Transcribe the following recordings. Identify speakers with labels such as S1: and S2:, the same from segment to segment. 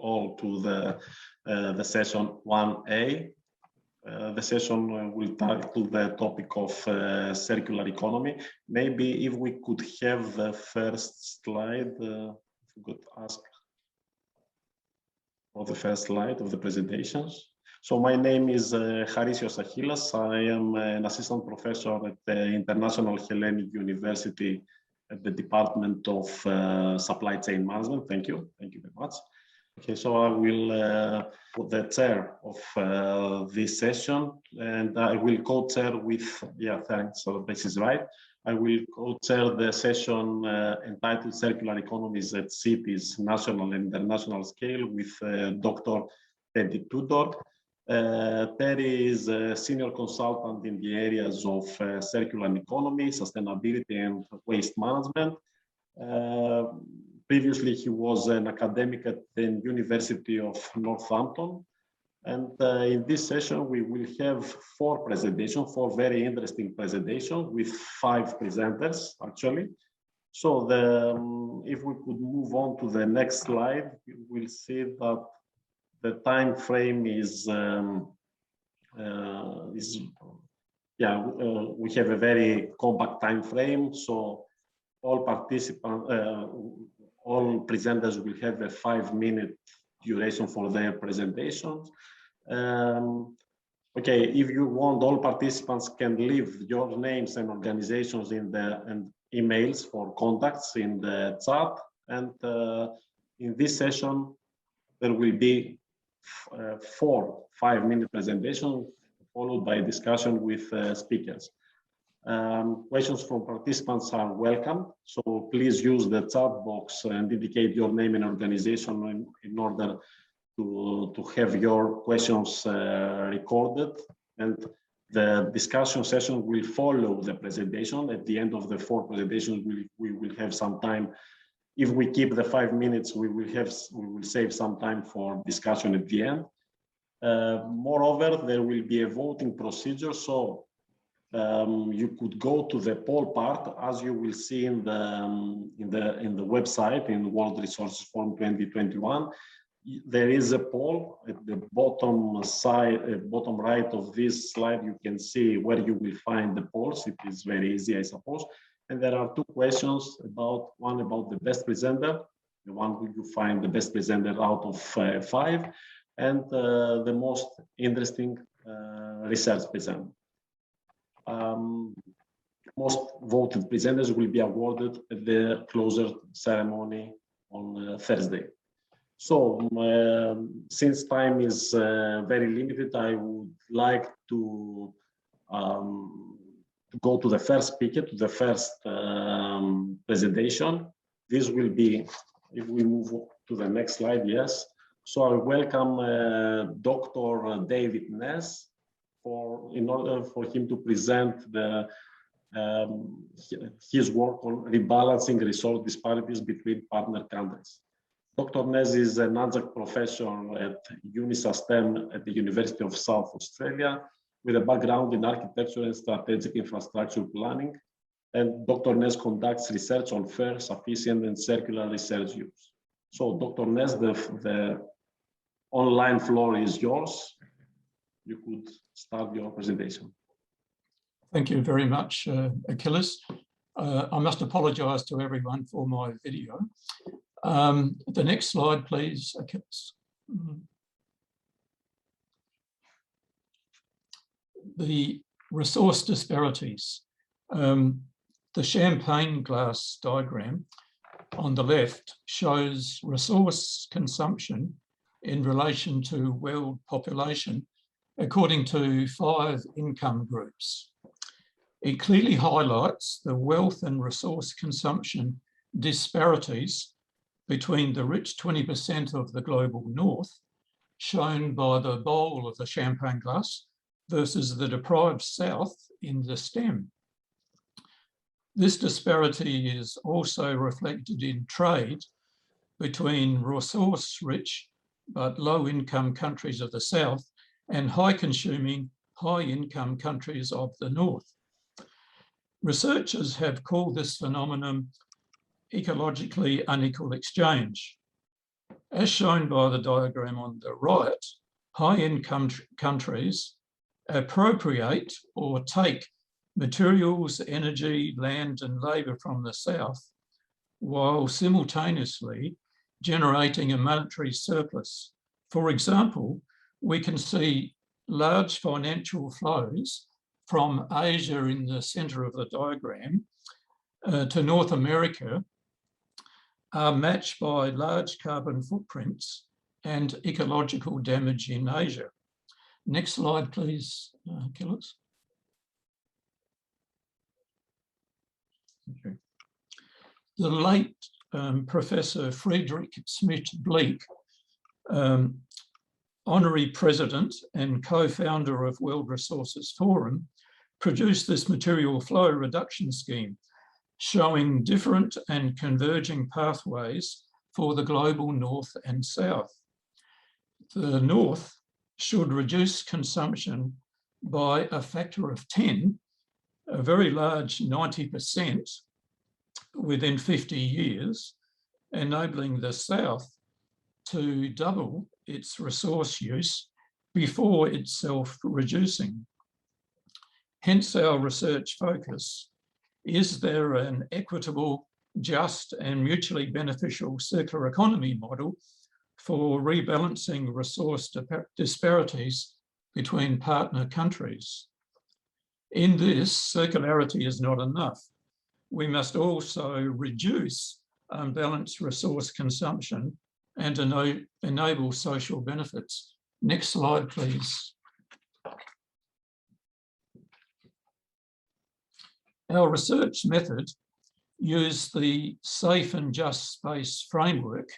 S1: all to the session 1A. The session will tackle the topic of circular economy. Maybe if we could have the first slide, if we could ask for the first slide of the presentations. So my name is Charisios Achillas. I am an assistant professor at the International Hellenic University at the Department of Supply Chain Management. Thank you very much. Okay, so I will put the chair of this session, and I will co-chair with, thanks, so this is right. I will co-chair the session entitled Circular Economies at Cities, National and International Scale with Dr. Tudor. Terry is a senior consultant in the areas of circular economy, sustainability, and waste management. Previously, he was an academic at the University of Northampton. And in this session, we will have four very interesting presentations with 5 presenters, actually. So if we could move on to the next slide, you will see that the time frame is we have a very compact time frame. So all participants, all presenters will have a 5-minute duration for their presentations. Okay, if you want, all participants can leave your names and organizations in the emails for contacts in the chat. And in this session, there will be 4 5-minute presentations followed by a discussion with speakers. Questions from participants are welcome, so please use the chat box and indicate your name and organization in order to have your questions recorded. And the discussion session will follow the presentation. At the end of the 4 presentations, we will have some time. If we keep the 5 minutes, we will save some time for discussion at the end. Moreover, there will be a voting procedure, so you could go to the poll part, as you will see in the website in World Resources Forum 2021. There is a poll at the bottom side, bottom right of this slide. You can see where you will find the polls. It is very easy, I suppose. And there are 2 questions one about the best presenter, the one who you find the best presenter out of 5, and the most interesting research presenter. Most voted presenters will be awarded at the closure ceremony on Thursday. So since time is very limited, I would like to go to the first speaker, to the first presentation. This will be, if we move to the next slide, yes. So I welcome Dr. David Ness in order for him to present his work on rebalancing resource disparities between partner countries. Dr. Ness is an adjunct professor at UNISA STEM at the University of South Australia, with a background in architecture and strategic infrastructure planning. And Dr. Ness conducts research on fair, sufficient, and circular research use. So Dr. Ness, the online floor is yours. You could start your presentation.
S2: Thank you very much, Achillas. I must apologize to everyone for my video. The next slide, please, Achillas. The resource disparities. The champagne glass diagram on the left shows resource consumption in relation to world population according to 5 income groups. It clearly highlights the wealth and resource consumption disparities between the rich 20% of the global north, shown by the bowl of the champagne glass, versus the deprived south in the stem. This disparity is also reflected in trade between resource-rich but low-income countries of the south and high-consuming, high-income countries of the north. Researchers have called this phenomenon ecologically unequal exchange. As shown by the diagram on the right, high-income countries appropriate or take materials, energy, land, and labour from the South, while simultaneously generating a monetary surplus. For example, we can see large financial flows from Asia in the centre of the diagram to North America are matched by large carbon footprints and ecological damage in Asia. Next slide, please, Achillas. Okay. The late Professor Friedrich Schmidt-Bleek, honorary president and co-founder of World Resources Forum, produced this material flow reduction scheme, showing different and converging pathways for the global North and South. The North should reduce consumption by a factor of 10, a very large 90% within 50 years, enabling the South to double its resource use before itself reducing. Hence our research focus. Is there an equitable, just, and mutually beneficial circular economy model for rebalancing resource disparities between partner countries? In this, circularity is not enough. We must also reduce unbalanced resource consumption and enable social benefits. Next slide, please. Our research method used the Safe and Just Space framework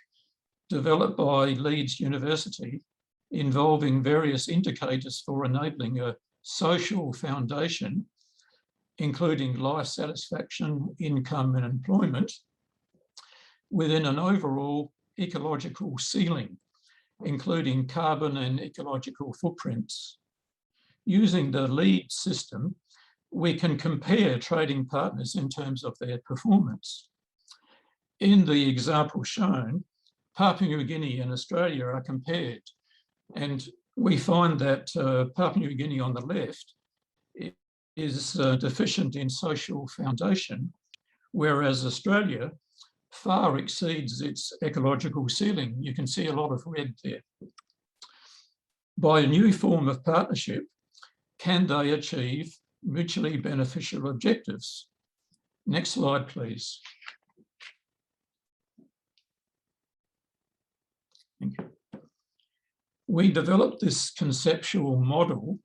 S2: developed by Leeds University, involving various indicators for enabling a social foundation, including life satisfaction, income, and employment, within an overall ecological ceiling, including carbon and ecological footprints. Using the Leeds system, we can compare trading partners in terms of their performance. In the example shown, Papua New Guinea and Australia are compared, and we find that Papua New Guinea on the left is deficient in social foundation, whereas Australia far exceeds its ecological ceiling. You can see a lot of red there. By a new form of partnership, can they achieve mutually beneficial objectives? Next slide, please. Thank you. We developed this conceptual model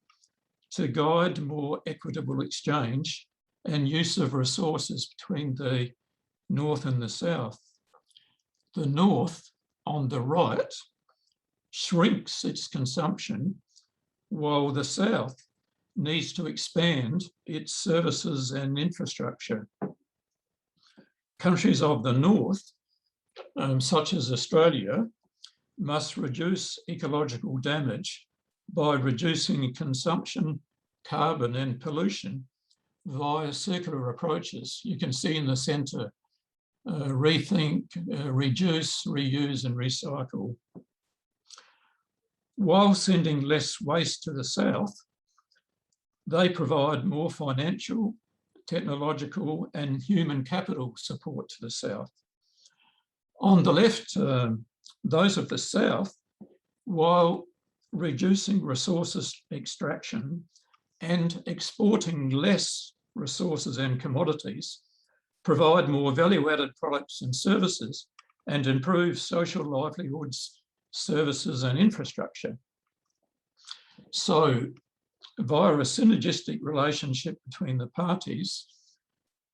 S2: to guide more equitable exchange and use of resources between the North and the South. The North, on the right, shrinks its consumption, while the South needs to expand its services and infrastructure. Countries of the North, such as Australia, must reduce ecological damage by reducing consumption, carbon, and pollution via circular approaches. You can see in the centre, rethink, reduce, reuse, and recycle. While sending less waste to the South, they provide more financial, technological, and human capital support to the South. On the left, those of the South, while reducing resources extraction and exporting less resources and commodities, provide more value-added products and services and improve social livelihoods, services, and infrastructure. So, via a synergistic relationship between the parties,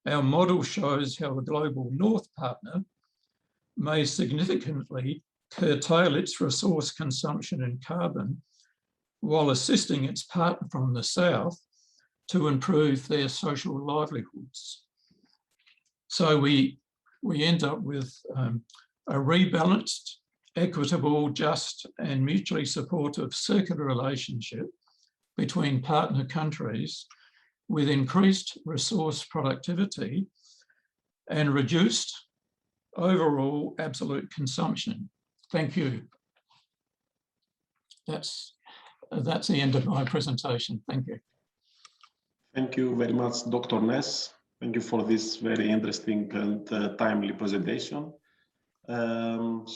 S2: our model shows how a global North partner may significantly curtail its resource consumption and carbon while assisting its partner from the South to improve their social livelihoods. So we end up with a rebalanced, equitable, just, and mutually supportive circular relationship between partner countries with increased resource productivity and reduced overall absolute consumption. thank you. That's the end of my presentation. Thank you.
S1: Thank you very much, Dr. Ness. Thank you for this very interesting and timely presentation.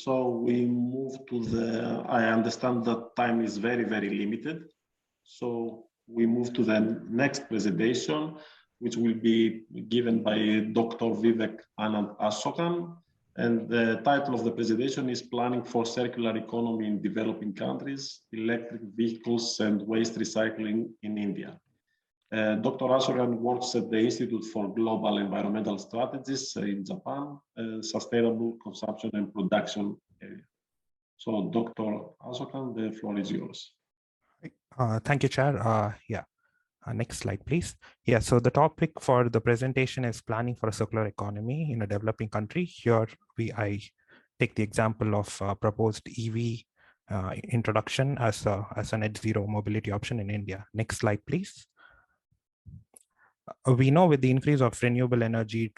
S1: So we move to the, I understand that time is very, very limited. So we move to the next presentation, which will be given by Dr. Vivek Anand Asokan. And the title of the presentation is Planning for Circular Economy in Developing Countries, Electric Vehicles and Waste Recycling in India. Dr. Asokan works at the Institute for Global Environmental Strategies in Japan, Sustainable Consumption and Production area. So Dr. Asokan, the floor is yours.
S3: Thank you, Chair. Next slide, please. Yeah, so the topic for the presentation is planning for a circular economy in a developing country. Here, I take the example of proposed EV introduction as a net zero mobility option in India. Next slide, please. We know with the increase of renewable energy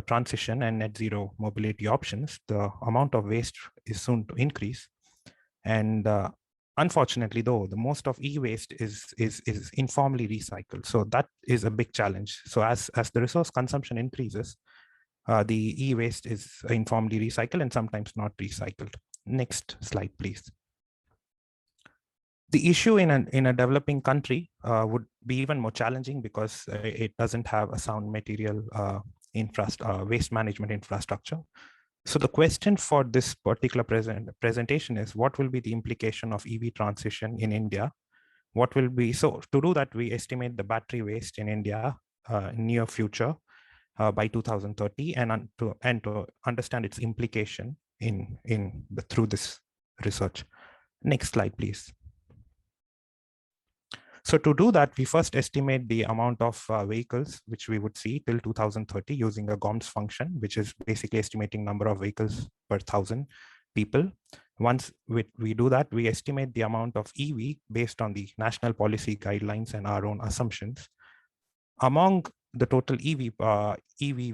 S3: transition and net zero mobility options, the amount of waste is soon to increase. And unfortunately, though, the most of e-waste is informally recycled. So that is a big challenge. So as the resource consumption increases, the e-waste is informally recycled and sometimes not recycled. Next slide, please. The issue in a developing country would be even more challenging because it doesn't have a sound material waste management infrastructure. So the question for this particular presentation is, what will be the implication of EV transition in India? What will be, so to do that, we estimate the battery waste in India near future by 2030 and to understand its implication through this research. Next slide, please. So to do that, we first estimate the amount of vehicles which we would see till 2030 using a GOMS function, which is basically estimating number of vehicles per 1,000 people. Once we do that, we estimate the amount of EV based on the national policy guidelines and our own assumptions. Among the total EV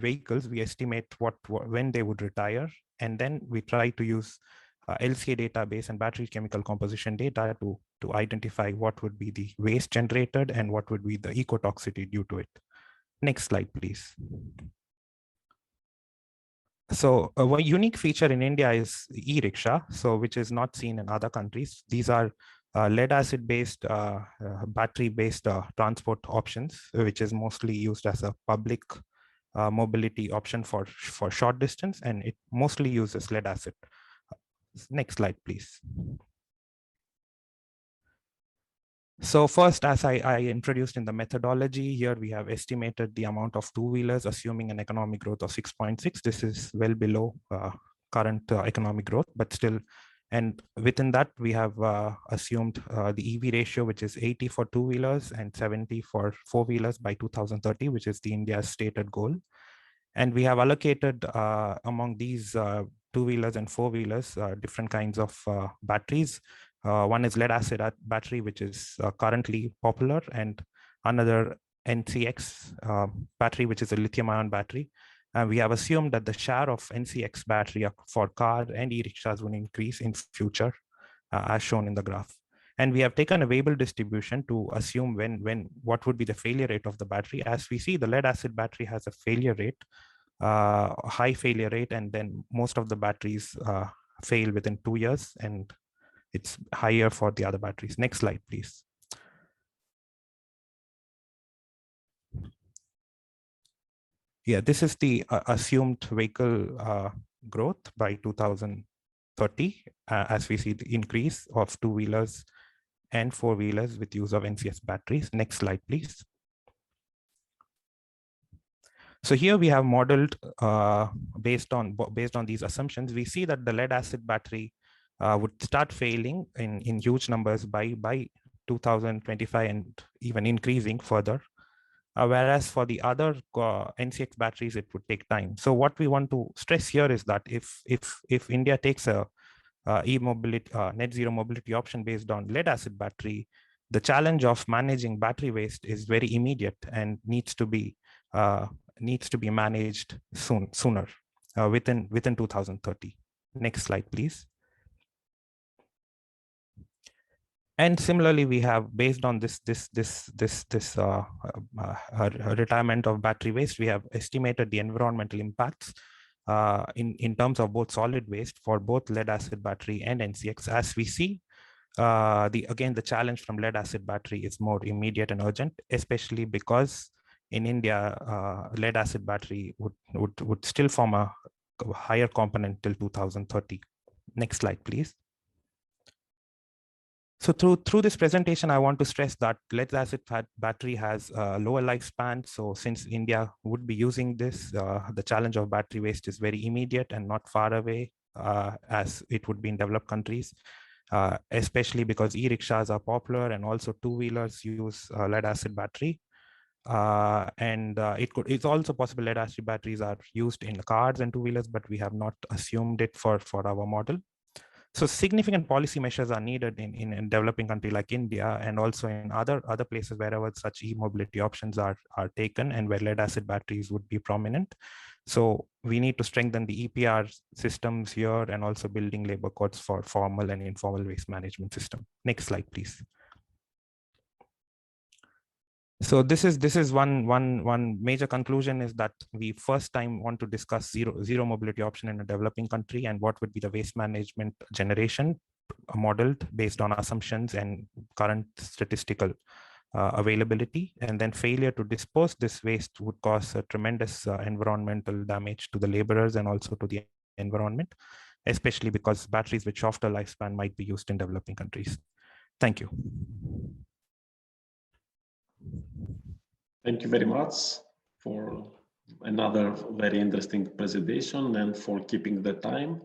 S3: vehicles, we estimate when they would retire, and then we try to use LCA database and battery chemical composition data to identify what would be the waste generated and what would be the ecotoxicity due to it. Next slide, please. So one unique feature in India is e-rickshaw, so which is not seen in other countries. These are lead acid based battery based transport options, which is mostly used as a public mobility option for short distance, and it mostly uses lead acid. Next slide, please. So first, as I introduced in the methodology, here we have estimated the amount of two-wheelers, assuming an economic growth of 6.6. This is well below current economic growth, but still, and within that, we have assumed the EV ratio, which is 80 for two-wheelers and 70 for four-wheelers by 2030, which is the India's stated goal. And we have allocated among these two-wheelers and four-wheelers different kinds of batteries. One is lead acid battery, which is currently popular, and another NCX battery, which is a lithium-ion battery. And we have assumed that the share of NCX battery for car and e-rickshaws will increase in future, as shown in the graph. And we have taken a variable distribution to assume what would be the failure rate of the battery. As we see, the lead acid battery has a failure rate, high failure rate, and then most of the batteries fail within 2 years, and it's higher for the other batteries. Next slide, please. Yeah, this is the assumed vehicle growth by 2030, as we see the increase of two-wheelers and four-wheelers with use of NCS batteries. Next slide, please. So here we have modeled based on these assumptions. We see that the lead acid battery would start failing in huge numbers by 2025 and even increasing further. Whereas for the other NCX batteries, it would take time. So what we want to stress here is that if India takes a e-mobility net zero mobility option based on lead acid battery, the challenge of managing battery waste is very immediate and needs to be managed sooner within 2030. Next slide, please. And similarly, we have, based on this retirement of battery waste, we have estimated the environmental impacts in terms of both solid waste for both lead acid battery and NCX. As we see, again, the challenge from lead acid battery is more immediate and urgent, especially because in India, lead acid battery would still form a higher component till 2030. Next slide, please. So through this presentation, I want to stress that lead acid battery has a lower lifespan. So since India would be using this, the challenge of battery waste is very immediate and not far away as it would be in developed countries, especially because e-rickshaws are popular and also two-wheelers use lead acid battery. It's also possible lead acid batteries are used in cars and two-wheelers, but we have not assumed it for our model. So significant policy measures are needed in a developing country like India, and also in other places wherever such e-mobility options are taken and where lead acid batteries would be prominent. So we need to strengthen the EPR systems here and also building labor codes for formal and informal waste management system. Next slide, please. So this is one major conclusion, is that we first time want to discuss zero mobility option in a developing country and what would be the waste management generation modeled based on assumptions and current statistical availability. And then failure to dispose this waste would cause a tremendous environmental damage to the laborers and also to the environment, especially because batteries with shorter lifespan might be used in developing countries. Thank you.
S1: Thank you very much for another very interesting presentation and for keeping the time.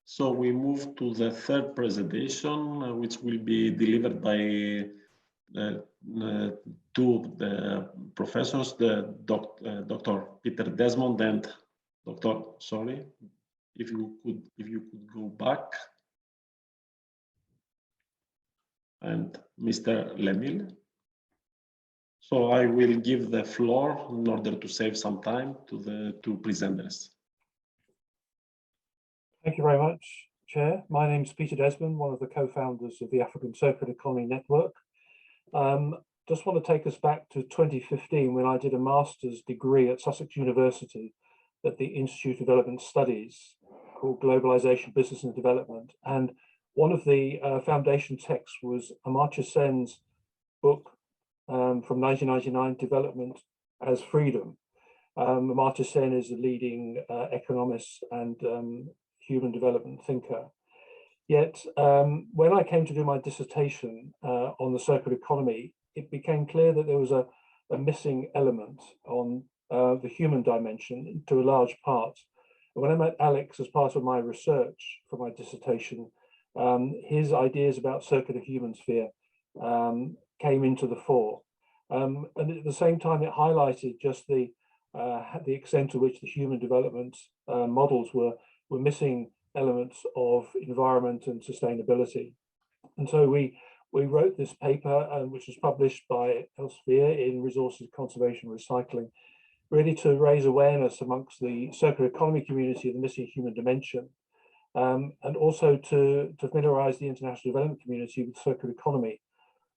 S1: So we move to the third presentation, which will be delivered by two of the professors, Dr. Peter Desmond and Dr. Sorry, if you could go back, and Mr. Lemille. So I will give the floor in order to save some time to the two presenters.
S4: Thank you very much, Chair. My name is Peter Desmond, one of the co-founders of the African Circular Economy Network. Just want to take us back to 2015 when I did a master's degree at Sussex University at the Institute of Development Studies called Globalization, Business and Development. And one of the foundation texts was Amartya Sen's book from 1999, Development as Freedom. Amartya Sen is a leading economist and human development thinker. Yet when I came to do my dissertation on the circular economy, it became clear that there was a missing element on the human dimension to a large part. And when I met Alex as part of my research for my dissertation, his ideas about circular human sphere came into the fore. And at the same time, it highlighted just the extent to which the human development models were missing elements of environment and sustainability. And so we wrote this paper, which was published by Elsevier in Resources Conservation and Recycling, really to raise awareness amongst the circular economy community of the missing human dimension, and also to familiarize the international development community with circular economy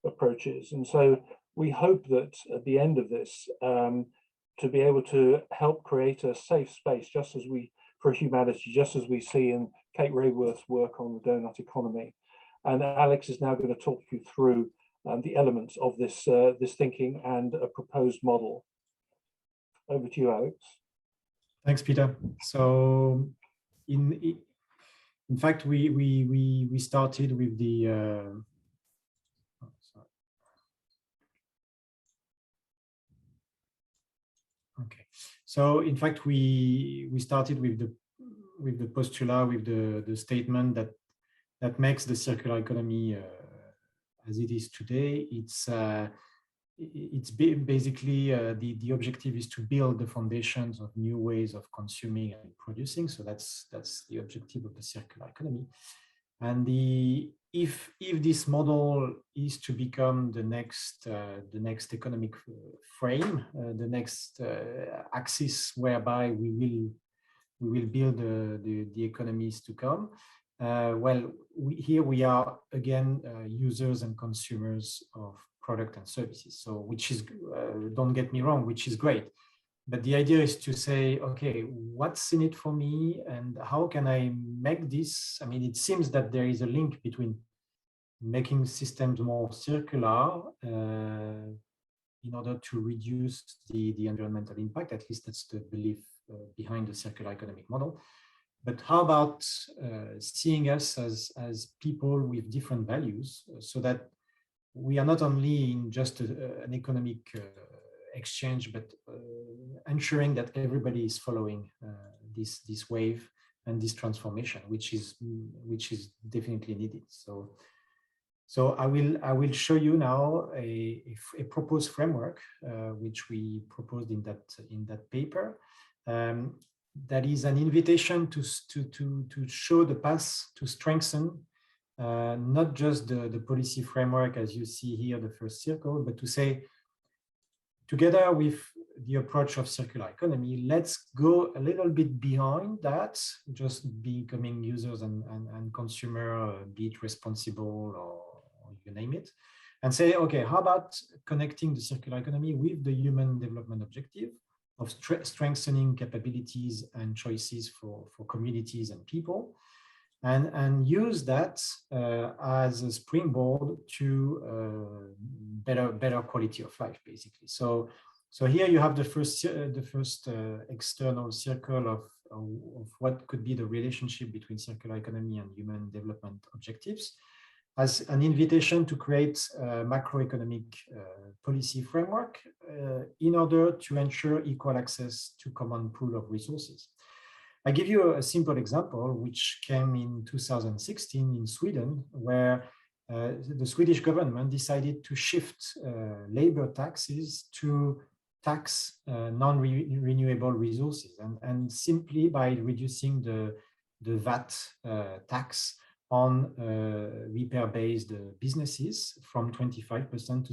S4: approaches. And so we hope that at the end of this, to be able to help create a safe space, just as for humanity, just as we see in Kate Rayworth's work on the donut economy. And Alex is now going to talk you through the elements of this thinking and a proposed model. Over to you, Alex.
S5: Thanks, Peter. So, in fact, we started with the. Okay. So, in fact, we started with the postula, with the statement that makes the circular economy as it is today. It's basically the objective is to build the foundations of new ways of consuming and producing. So that's the objective of the circular economy. And if this model is to become the next economic frame, the next axis whereby we will build the economies to come, well, here we are again users and consumers of product and services. So, which is, don't get me wrong, which is great. But the idea is to say, okay, what's in it for me and how can I make this? I mean, it seems that there is a link between making systems more circular in order to reduce the environmental impact. At least that's the belief behind the circular economic model. But how about seeing us as people with different values, so that we are not only in just an economic exchange, but ensuring that everybody is following this wave and this transformation, which is definitely needed. So I will show you now a proposed framework which we proposed in that paper. That is an invitation to show the path to strengthen not just the policy framework as you see here, the first circle, but to say, together with the approach of circular economy, let's go a little bit beyond that, just becoming users and consumer, be it responsible or you name it, and say, okay, how about connecting the circular economy with the human development objective of strengthening capabilities and choices for communities and people, and use that as a springboard to better quality of life, basically. So here you have the first external circle of what could be the relationship between circular economy and human development objectives, as an invitation to create a macroeconomic policy framework in order to ensure equal access to common pool of resources. I give you a simple example, which came in 2016 in Sweden, where the Swedish government decided to shift labor taxes to tax non-renewable resources, and simply by reducing the VAT tax on repair-based businesses from 25%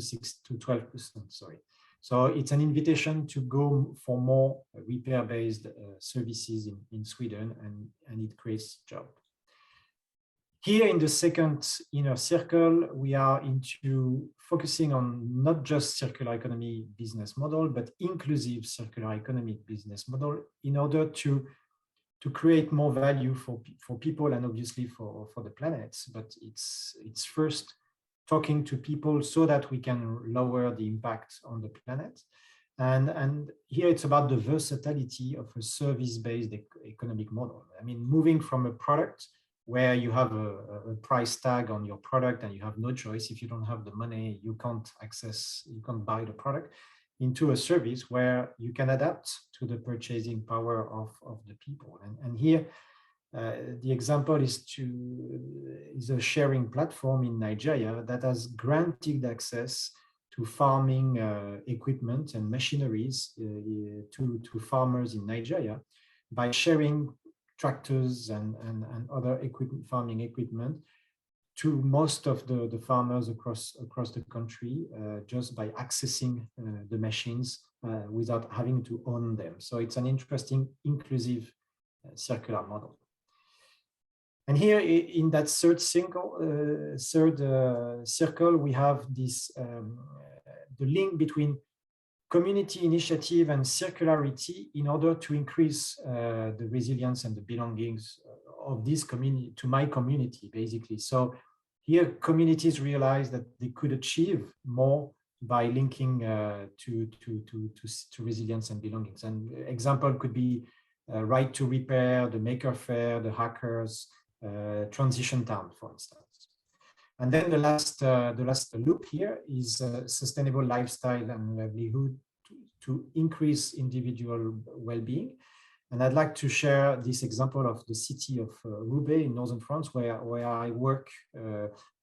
S5: to 12%, sorry. So it's an invitation to go for more repair-based services in Sweden, and it creates jobs. Here in the second inner circle, we are into focusing on not just circular economy business model, but inclusive circular economic business model in order to create more value for people and obviously for the planet. But it's first talking to people so that we can lower the impact on the planet. And here it's about the versatility of a service-based economic model. I mean, moving from a product where you have a price tag on your product and you have no choice. If you don't have the money, you can't buy the product, into a service where you can adapt to the purchasing power of the people. And here, the example is a sharing platform in Nigeria that has granted access to farming equipment and machineries to farmers in Nigeria by sharing tractors and other farming equipment to most of the farmers across the country, just by accessing the machines without having to own them. So it's an interesting, inclusive, circular model. And here in that third circle, we have this the link between community initiative and circularity in order to increase the resilience and the belongings of this community to my community, basically. So here communities realize that they could achieve more by linking to resilience and belongings. And example could be Right to Repair, the Maker Faire, the Hackers, Transition Town, for instance. And then the last loop here is sustainable lifestyle and livelihood to increase individual well-being. And I'd like to share this example of the city of Roubaix in northern France, where I work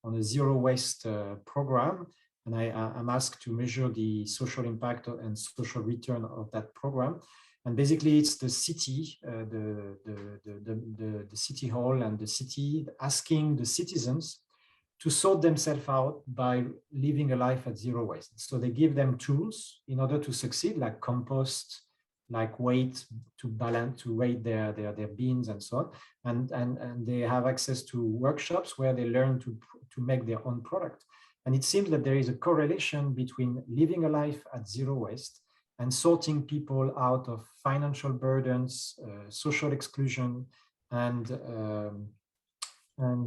S5: on a zero waste program. And I'm asked to measure the social impact and social return of that program. And basically, it's the city, the city hall and the city asking the citizens to sort themselves out by living a life at zero waste. So they give them tools in order to succeed, like compost, like weight to balance, to weigh their beans and so on. And they have access to workshops where they learn to make their own product. And it seems that there is a correlation between living a life at zero waste and sorting people out of financial burdens, social exclusion, and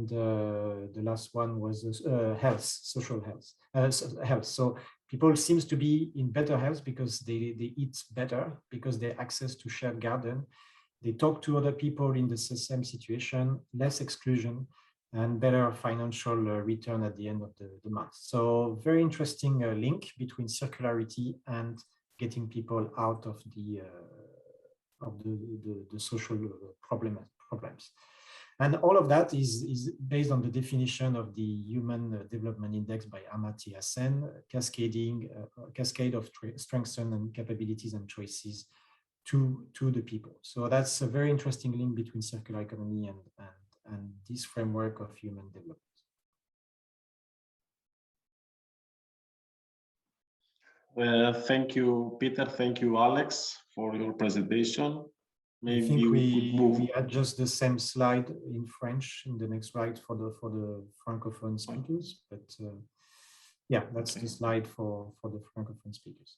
S5: the last one was health, social health. So people seems to be in better health because they eat better, because they access to shared garden. They talk to other people in the same situation, less exclusion, and better financial return at the end of the month. So very interesting link between circularity and getting people out of the social problems. And all of that is based on the definition of the Human Development Index by Amartya Sen, cascade of strengths and capabilities and choices to the people. So that's a very interesting link between circular economy and this framework of human development.
S1: Thank you, Peter. Thank you, Alex, for your presentation. Maybe
S5: I think
S1: we
S5: adjust the same slide in French in the next slide for the Francophone speakers, but yeah, that's the slide for the Francophone speakers.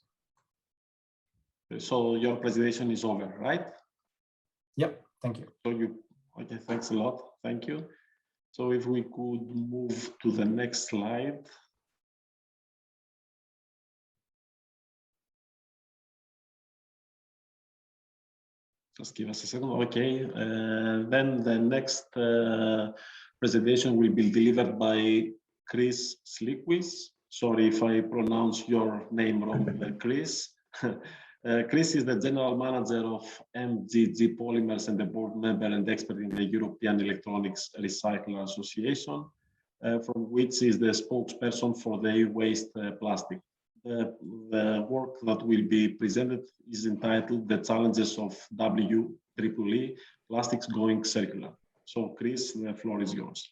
S1: So your presentation is over, right?
S5: Yep, thank you.
S1: So okay, thanks a lot. Thank you. So if we could move to the next slide. Just give us a second. Okay, then the next presentation will be delivered by Chris Slikwis. Sorry if I pronounce your name wrong, Chris. Chris is the general manager of MGG Polymers and the board member and expert in the European Electronics Recycler Association, from which is the spokesperson for the waste plastic. The work that will be presented is entitled "The Challenges of WRF'21 Plastics Going Circular." So, Chris, the floor is yours.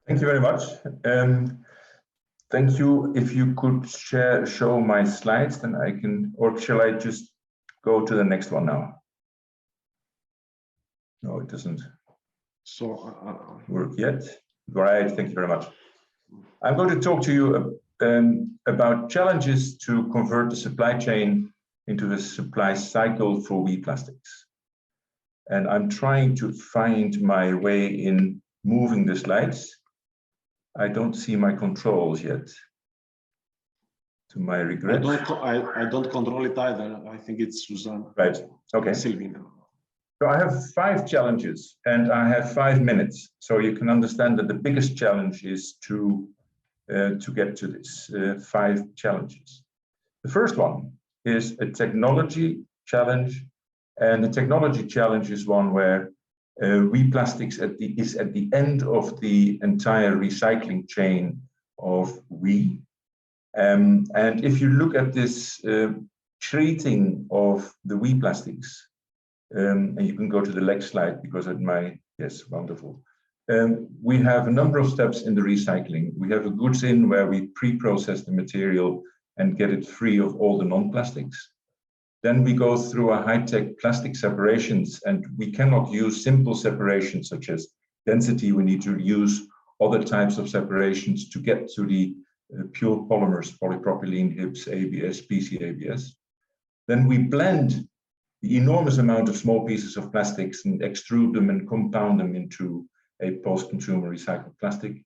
S6: Thank you very much. Thank you. If you could show my slides, then I can, or shall I just go to the next one now? No, it doesn't work yet. Right, thank you very much. I'm going to talk to you about challenges to convert the supply chain into the supply cycle for wheat plastics. And I'm trying to find my way in moving the slides. I don't see my controls yet, to my regret.
S1: I don't control it either. I think it's Suzanne.
S6: Right, okay.
S1: Silvina.
S6: So I have 5 challenges and I have 5 minutes. So you can understand that the biggest challenge is to get to this 5 challenges. The first one is a technology challenge. And the technology challenge is one where wheat plastics is at the end of the entire recycling chain of wheat. And if you look at this treating of the wheat plastics, and you can go to the next slide because it might, yes, wonderful. We have a number of steps in the recycling. We have a goods in where we pre-process the material and get it free of all the non-plastics. Then we go through a high-tech plastic separations, and we cannot use simple separations such as density. We need to use other types of separations to get to the pure polymers, polypropylene, HIPS, ABS, PC-ABS. Then we blend the enormous amount of small pieces of plastics and extrude them and compound them into a post-consumer recycled plastic.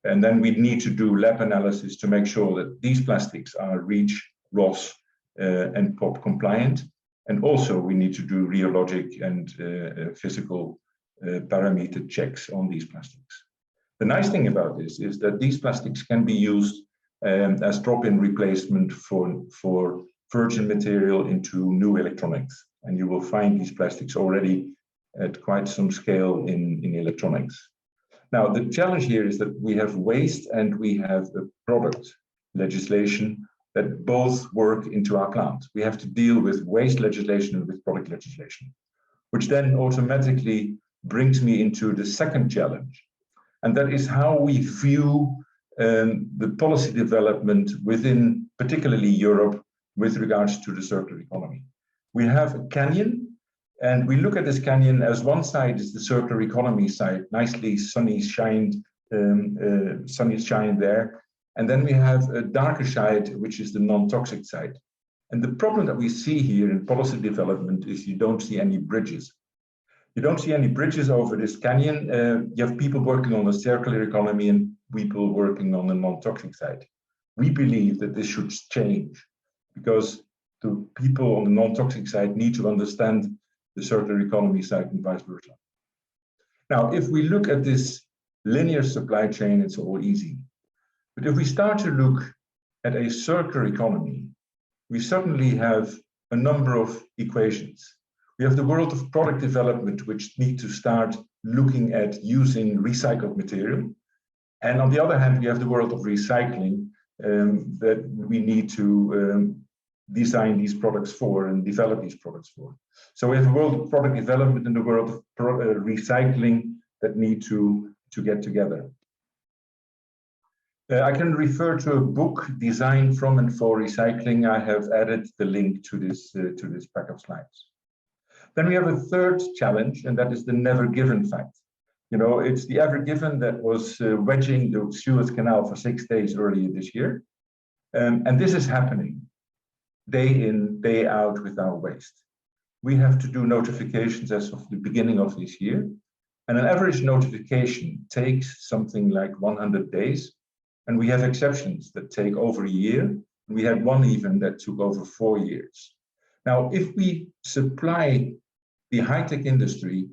S6: And then we need to do lab analysis to make sure that these plastics are REACH, RoHS, and POP compliant. And also we need to do rheologic and physical parameter checks on these plastics. The nice thing about this is that these plastics can be used as drop-in replacement for virgin material into new electronics. And you will find these plastics already at quite some scale in electronics. Now, the challenge here is that we have waste and we have a product legislation that both work into our plant. We have to deal with waste legislation and with product legislation, which then automatically brings me into the second challenge. And that is how we view the policy development within particularly Europe with regards to the circular economy. We have a canyon, and we look at this canyon as one side is the circular economy side, nicely sunny shine there. And then we have a darker side, which is the non-toxic side. And the problem that we see here in policy development is you don't see any bridges. You don't see any bridges over this canyon. You have people working on the circular economy and people working on the non-toxic side. We believe that this should change because the people on the non-toxic side need to understand the circular economy side and vice versa. Now, if we look at this linear supply chain, it's all easy. But if we start to look at a circular economy, we suddenly have a number of equations. We have the world of product development, which need to start looking at using recycled material. And on the other hand, we have the world of recycling that we need to design these products for and develop these products for. So we have a world of product development and the world of recycling that need to get together. I can refer to a book, Design from and for Recycling. I have added the link to this pack of slides. Then we have a third challenge, and that is the never given fact. You know, it's the ever given that was wedging the Suez Canal for 6 days earlier this year. And this is happening day in, day out with our waste. We have to do notifications as of the beginning of this year. And an average notification takes something like 100 days. And we have exceptions that take over a year. We had one even that took over 4 years. Now, if we supply the high-tech industry,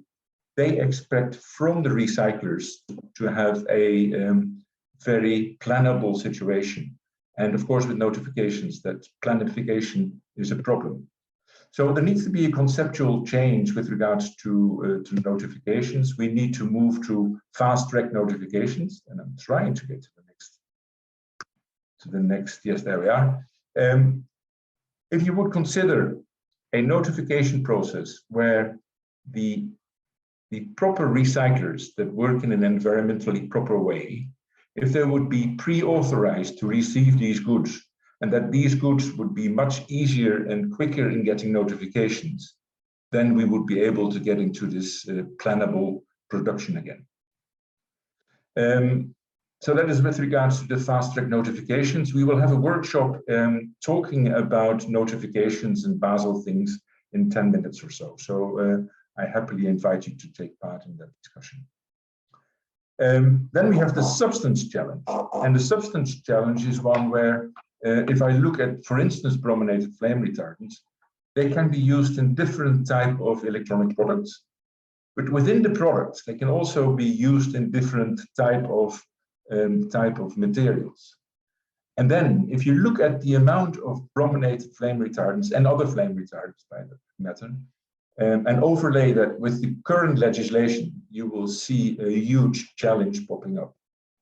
S6: they expect from the recyclers to have a very plannable situation. And of course, with notifications, that planification is a problem. So there needs to be a conceptual change with regards to notifications. We need to move to fast-track notifications, and I'm trying to get to the next, yes, there we are. If you would consider a notification process where the proper recyclers that work in an environmentally proper way, if they would be pre-authorized to receive these goods, and that these goods would be much easier and quicker in getting notifications, then we would be able to get into this plannable production again. So that is with regards to the fast-track notifications. We will have a workshop talking about notifications and Basel things in 10 minutes or so. So I happily invite you to take part in that discussion. Then we have the substance challenge. And the substance challenge is one where if I look at, for instance, brominated flame retardants, they can be used in different type of electronic products. But within the products, they can also be used in different type of materials. And then if you look at the amount of brominated flame retardants and other flame retardants by the matter, and overlay that with the current legislation, you will see a huge challenge popping up.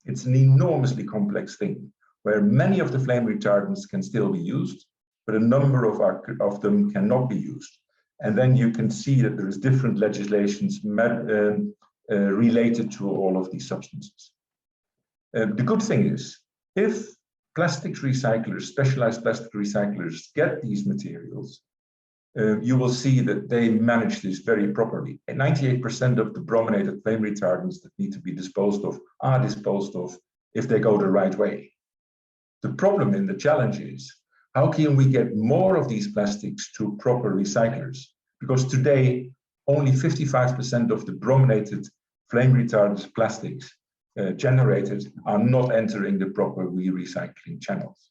S6: It's an enormously complex thing where many of the flame retardants can still be used, but a number of them cannot be used. And then you can see that there is different legislations related to all of these substances. The good thing is, if plastics recyclers, specialized plastic recyclers get these materials, you will see that they manage this very properly. And 98% of the brominated flame retardants that need to be disposed of are disposed of if they go the right way. The problem and the challenge is, how can we get more of these plastics to proper recyclers? Because today, only 55% of the brominated flame retardant plastics generated are not entering the proper recycling channels.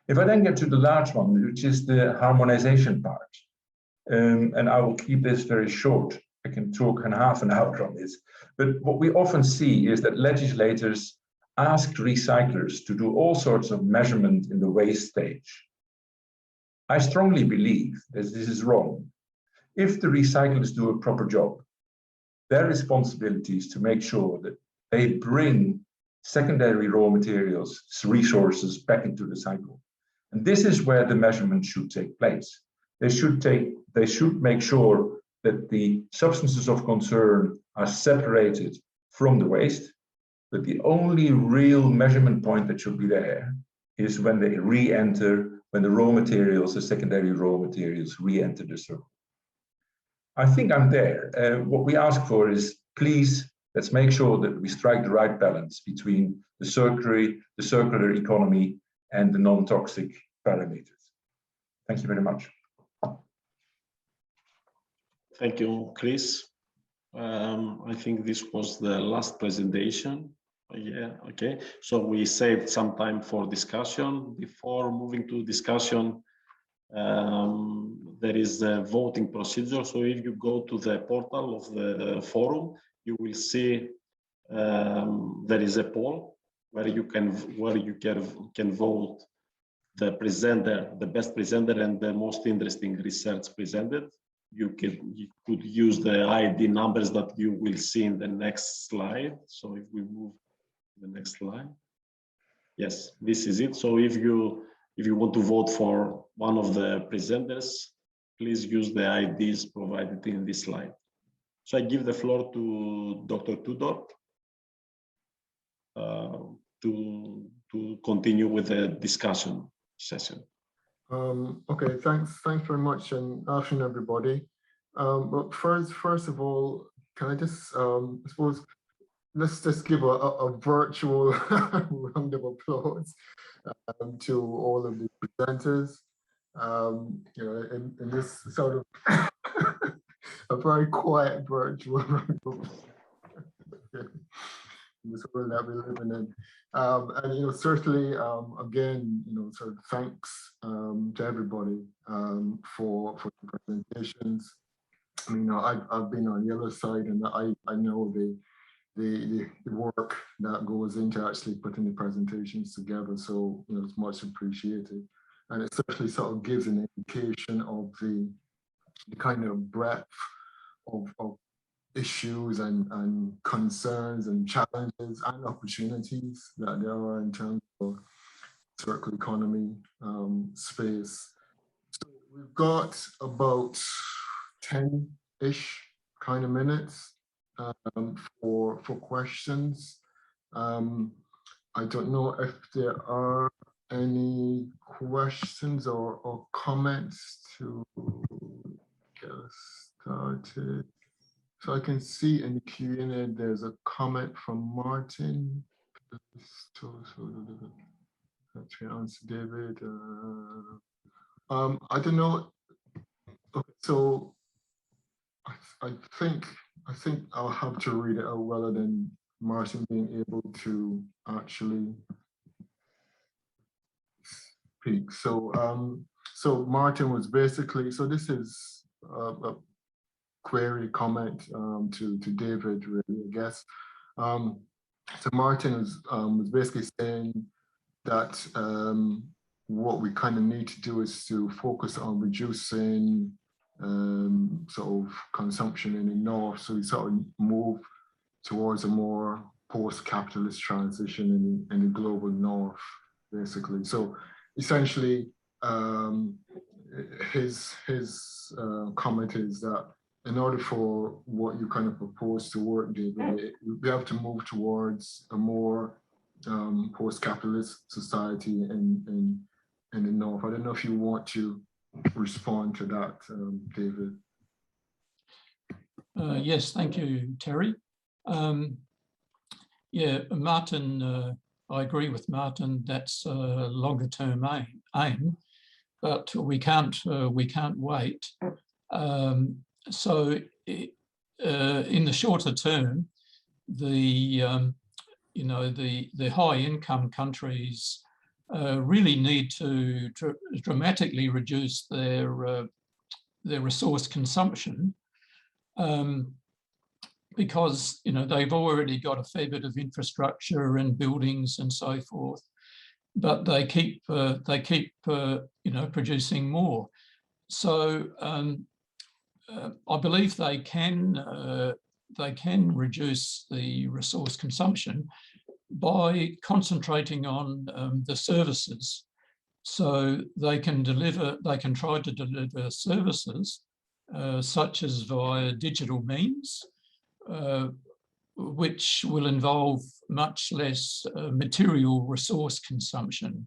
S6: If I then get to the large one, which is the harmonization part, and I will keep this very short, I can talk in half an hour on this, but what we often see is that legislators ask recyclers to do all sorts of measurement in the waste stage. I strongly believe that this is wrong. If the recyclers do a proper job, their responsibility is to make sure that they bring secondary raw materials, resources back into the cycle. And this is where the measurement should take place. They should make sure that the substances of concern are separated from the waste, but the only real measurement point that should be there is when they re-enter when the raw materials, the secondary raw materials, re-enter the circle. I think I'm there. What we ask for is, please, let's make sure that we strike the right balance between the circular economy and the non-toxic parameters. Thank you very much.
S1: Thank you, Chris. I think this was the last presentation. Yeah, okay. So we saved some time for discussion. Before moving to discussion, there is a voting procedure. So if you go to the portal of the forum, you will see there is a poll where you can vote the presenter, the best presenter, and the most interesting research presented. You could use the ID numbers that you will see in the next slide. So if we move to the next slide, yes, this is it. So if you want to vote for one of the presenters, please use the IDs provided in this slide. So I give the floor to Dr. Tudor to continue with the discussion session.
S7: Okay, thanks very much, and afternoon, everybody. But first of all, can I just, I suppose, let's just give a virtual round of applause to all of the presenters. You know, in this sort of a very quiet virtual round of applause. In this world that we're living in. And, you know, certainly, again, you know, sort of thanks to everybody for the presentations. I mean, I've been on the other side, and I know the work that goes into actually putting the presentations together. So, you know, it's much appreciated. And it certainly sort of gives an indication of the kind of breadth of issues and concerns and challenges and opportunities that there are in terms of circular economy space. So we've got about 10-ish kind of minutes for questions. I don't know if there are any questions or comments to get us started. So I can see in the Q&A there's a comment from Martin. Answer David. I don't know. Okay, so I think I'll have to read it out rather than Martin being able to actually speak. So so Martin was basically, so this is a query comment to David, really, I guess. So Martin was basically saying that what we kind of need to do is to focus on reducing sort of consumption in the north, so we sort of move towards a more post-capitalist transition in the global north, basically. So essentially, his comment is that in order for what you kind of propose to work, David, we have to move towards a more post-capitalist society in the north. I don't know if you want to respond to that, David.
S2: Yes, thank you, Terry. Yeah, Martin, I agree with Martin. That's a longer-term aim, but we can't wait. So, in the shorter term, the high-income countries really need to dramatically reduce their resource consumption, because they've already got a fair bit of infrastructure and buildings and so forth, but they keep producing more. So I believe they can reduce the resource consumption by concentrating on the services. So they can try to deliver services such as via digital means, which will involve much less material resource consumption.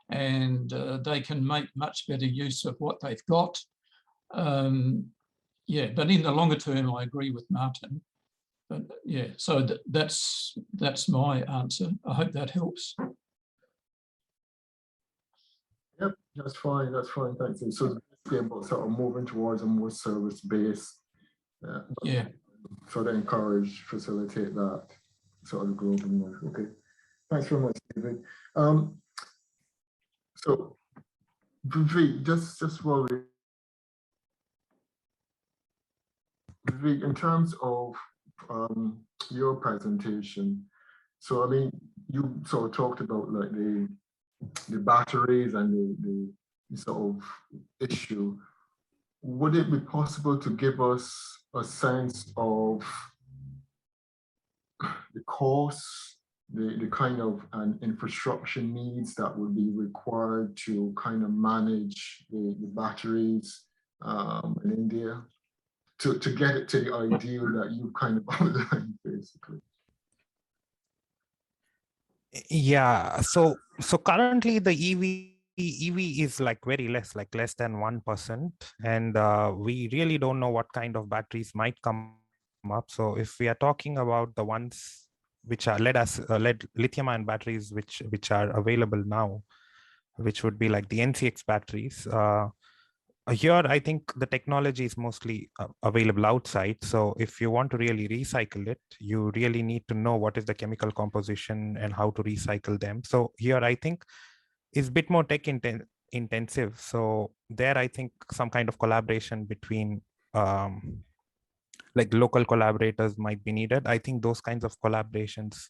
S2: and they can make much better use of what they've got. Yeah, but in the longer term, I agree with Martin. But yeah, so that's my answer. I hope that helps.
S7: Yep, that's fine. That's fine. Thanks. And so basically about sort of moving towards a more service-based.
S2: Yeah.
S7: Sort of encourage, facilitate that sort of growth. Okay. Thanks very much, David. So, Vivek, just while Vivek, in terms of your presentation, so I mean, you sort of talked about like the batteries and the sort of issue. Would it be possible to give us a sense of the costs, the kind of infrastructure needs that would be required to kind of manage the batteries in India to get it to the ideal that you kind of outlined, basically?
S3: Yeah, so currently the EV is like very less than 1%, and we really don't know what kind of batteries might come up. So if we are talking about the ones which are lead lithium-ion batteries which are available now, which would be like the NCX batteries, here I think the technology is mostly available outside. So if you want to really recycle it, you really need to know what is the chemical composition and how to recycle them. So here I think is a bit more tech intensive. So there I think some kind of collaboration between like local collaborators might be needed. I think those kinds of collaborations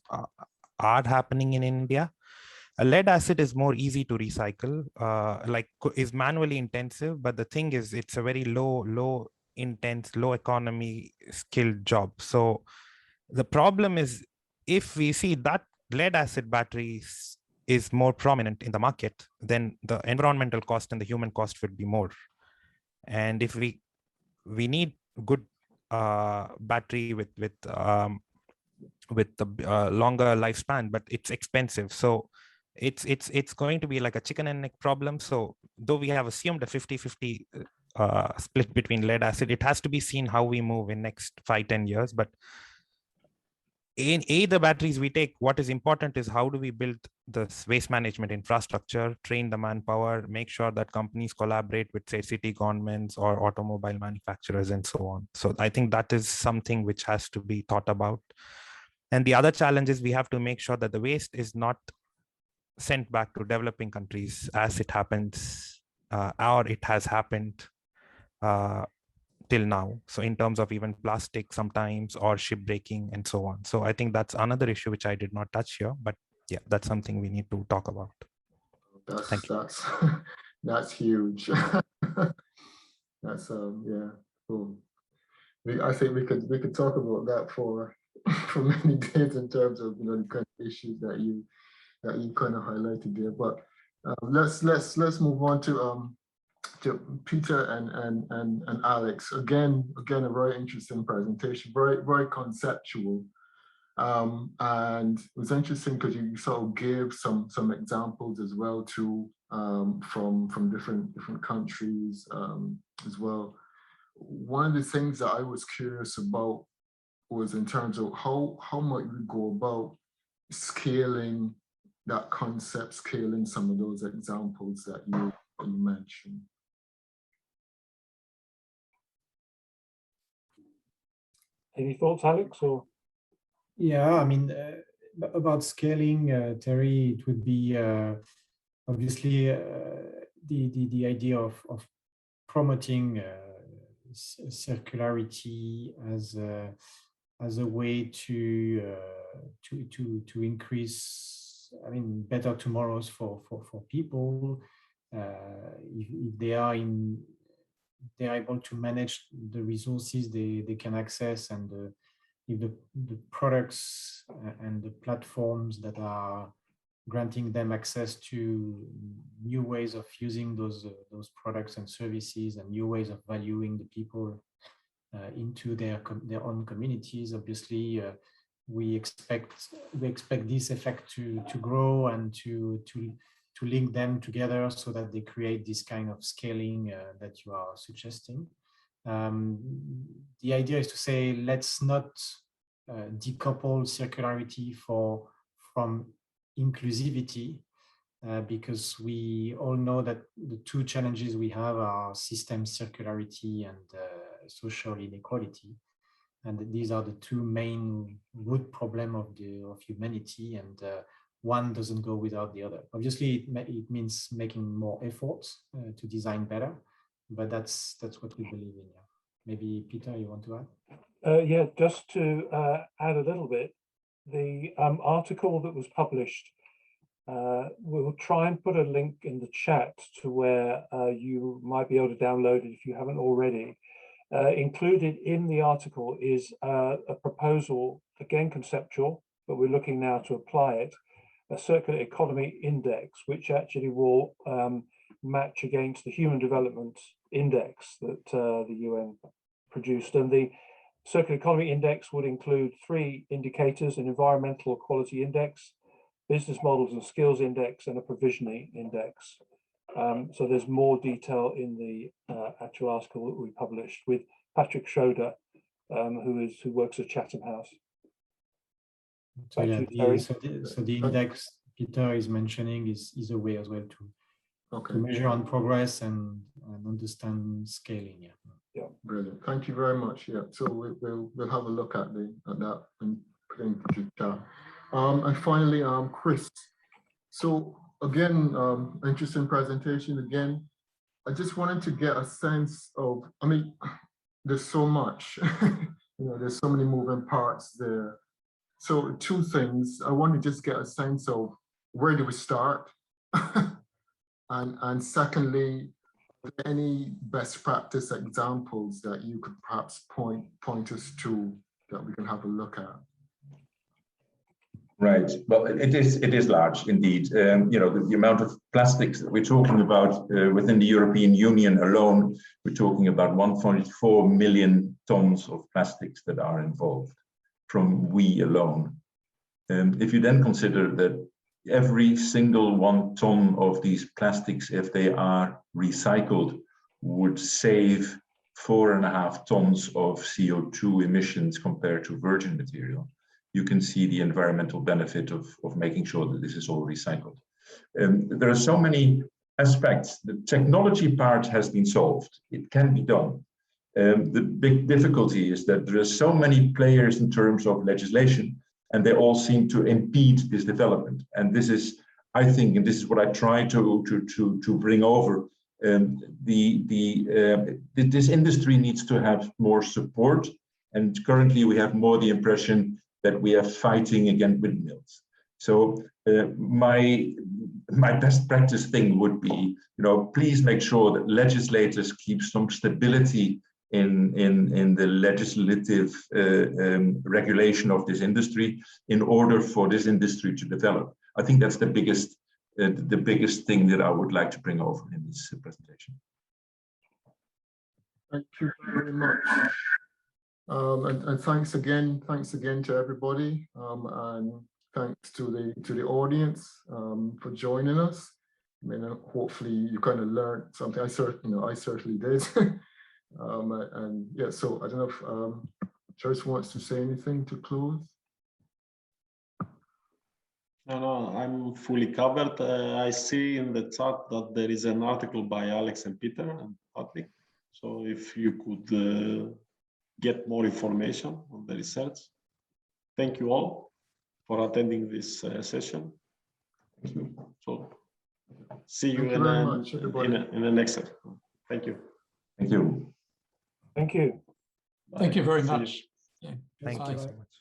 S3: are happening in India. Lead acid is more easy to recycle, like is manually intensive, but the thing is it's a very low economy skilled job. So the problem is, if we see that lead acid batteries is more prominent in the market, then the environmental cost and the human cost would be more. And if we need good battery with the longer lifespan, but it's expensive. So it's going to be like a chicken and egg problem. So though we have assumed a 50-50 split between lead acid, it has to be seen how we move in next 5-10 years. But in the batteries we take, what is important is how do we build the waste management infrastructure, train the manpower, make sure that companies collaborate with, say, city governments or automobile manufacturers and so on. So I think that is something which has to be thought about. And the other challenge is we have to make sure that the waste is not sent back to developing countries as it happens, or it has happened till now. So in terms of even plastic sometimes, or shipbreaking and so on. So I think that's another issue which I did not touch here, but yeah, that's something we need to talk about.
S7: That's huge. That's yeah, cool. I think we could talk about that for many days in terms of the kind of issues that you kind of highlighted there. But let's move on to Peter and Alex. Again, a very interesting presentation, very conceptual, and it was interesting because you sort of gave some examples as well too, from different countries as well. One of the things that I was curious about was in terms of how might we go about scaling that concept, scaling some of those examples that you mentioned.
S4: Any thoughts, Alex? Or
S5: yeah, I mean, about scaling, Terry, it would be obviously the idea of promoting circularity as a way to increase, I mean, better tomorrows for people. If they are they're able to manage the resources they can access, and if the products and the platforms that are granting them access to new ways of using those products and services, and new ways of valuing the people into their own communities. Obviously, we expect this effect to grow and to link them together so that they create this kind of scaling that you are suggesting. The idea is to say, let's not decouple circularity from inclusivity, because we all know that the two challenges we have are system circularity and social inequality. And these are the two main root problems of humanity, and one doesn't go without the other. Obviously, it means making more efforts to design better, but that's what we believe in. Yeah. Maybe Peter, you want to add?
S4: Yeah, just to add a little bit, the article that was published, we'll try and put a link in the chat to where you might be able to download it if you haven't already. Included in the article is a proposal, again conceptual, but we're looking now to apply it, a circular economy index, which actually will match against the Human Development Index that the UN produced. And the circular economy index would include 3 indicators: an environmental quality index, business models and skills index, and a provisioning index. So there's more detail in the actual article that we published with Patrick Schroeder, who works at Chatham House.
S5: So, yeah, the index Peter is mentioning is a way as well to measure on progress and understand scaling. Yeah.
S7: Yeah, brilliant. Thank you very much. Yeah, so we'll have a look at that and put it into the chat. And finally, Chris. So again, interesting presentation again. I just wanted to get a sense of, I mean, there's so much, there's so many moving parts there. So 2 things, I want to just get a sense of where do we start? and secondly, any best practice examples that you could perhaps point us to that we can have a look at?
S6: Right. Well, it is large indeed. The amount of plastics that we're talking about within the European Union alone, we're talking about 1.4 million tons of plastics that are involved from we alone. If you then consider that every single 1 ton of these plastics, if they are recycled, would save 4.5 tons of CO2 emissions compared to virgin material, you can see the environmental benefit of making sure that this is all recycled. There are so many aspects. The technology part has been solved. It can be done. The big difficulty is that there are so many players in terms of legislation, and they all seem to impede this development. And this is, I think, and this is what I try to bring over, this industry needs to have more support. And currently we have more the impression that we are fighting against windmills. So my best practice thing would be, please make sure that legislators keep some stability in the legislative regulation of this industry in order for this industry to develop. I think that's the biggest thing that I would like to bring over in this presentation.
S7: Thank you very much. And thanks again to everybody, and thanks to the audience for joining us. I mean, hopefully you kind of learned something. I certainly did. And yeah, so I don't know if Charles wants to say anything to close.
S1: No, I'm fully covered. I see in the chat that there is an article by Alex and Peter and Patrick. So if you could get more information on the research. Thank you all for attending this session. Thank you. So see you in the next session. Thank you.
S6: Thank you.
S4: Thank you.
S2: Thank you very much. Yeah.
S3: Thank you so much.